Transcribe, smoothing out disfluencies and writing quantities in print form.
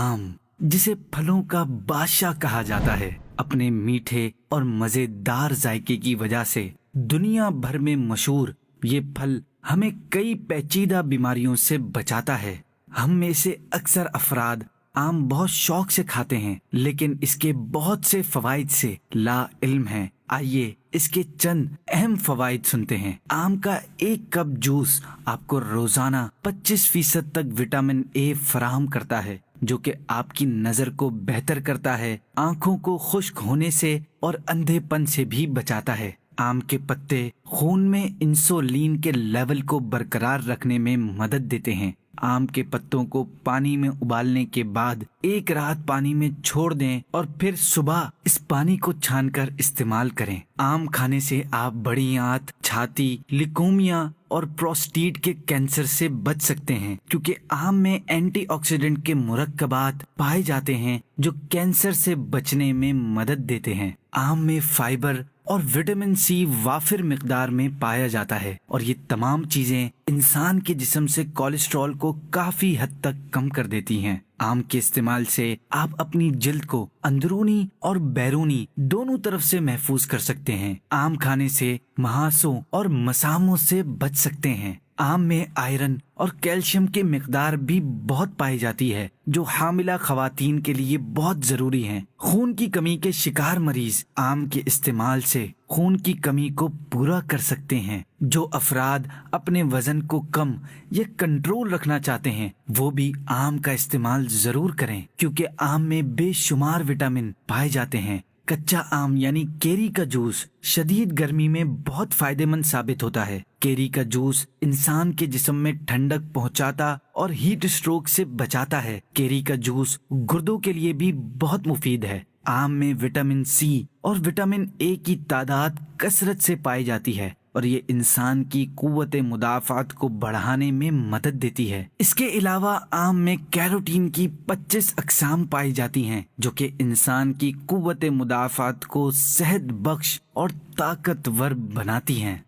आम, जिसे फलों का बादशाह कहा जाता है, अपने मीठे और मजेदार जायके की वजह से दुनिया भर में मशहूर ये फल हमें कई पेचीदा बीमारियों से बचाता है। हम में से अक्सर अफराद आम बहुत शौक से खाते हैं, लेकिन इसके बहुत से फवाइद से ला इल्म हैं। आइए इसके चंद अहम फवाइद सुनते हैं। आम का एक कप जूस आपको रोजाना 25% तक विटामिन ए फराहम करता है, जो कि आपकी नजर को बेहतर करता है, आंखों को खुश्क होने से और अंधेपन से भी बचाता है। आम के पत्ते खून में इंसुलिन के लेवल को बरकरार रखने में मदद देते हैं। आम के पत्तों को पानी में उबालने के बाद एक रात पानी में छोड़ दें और फिर सुबह इस पानी को छानकर इस्तेमाल करें। आम खाने से आप बड़ी आंत, छाती, लिकोमिया और प्रोस्टेट के कैंसर से बच सकते हैं, क्योंकि आम में एंटीऑक्सीडेंट के मुरक्कबात पाए जाते हैं जो कैंसर से बचने में मदद देते हैं। आम में फाइबर और विटामिन सी वाफिर मिकदार में पाया जाता है और ये तमाम चीजें इंसान के जिस्म से कोलेस्ट्रॉल को काफी हद तक कम कर देती हैं। आम के इस्तेमाल से आप अपनी जिल्द को अंदरूनी और बैरूनी दोनों तरफ से महफूज कर सकते हैं। आम खाने से मुहासों और मसामों से बच सकते हैं। आम में आयरन और कैल्शियम की मिकदार भी बहुत पाई जाती है, जो हामिला खवातीन के लिए बहुत जरूरी है। खून की कमी के शिकार मरीज आम के इस्तेमाल से खून की कमी को पूरा कर सकते हैं। जो अफराद अपने वजन को कम या कंट्रोल रखना चाहते हैं, वो भी आम का इस्तेमाल जरूर करें, क्योंकि आम में बेशुमार विटामिन पाए जाते हैं। कच्चा आम यानी केरी का जूस शदीद गर्मी में बहुत फायदेमंद साबित होता है। केरी का जूस इंसान के जिस्म में ठंडक पहुंचाता और हीट स्ट्रोक से बचाता है। केरी का जूस गुर्दों के लिए भी बहुत मुफीद है। आम में विटामिन सी और विटामिन ए की तादाद कसरत से पाई जाती है और ये इंसान की कुव्वत मुदाफ़ात को बढ़ाने में मदद देती है। इसके अलावा आम में कैरोटीन की 25 अक़साम पाई जाती हैं, जो कि इंसान की कुव्वत मुदाफ़ात को सेहत बख्श और ताकतवर बनाती हैं।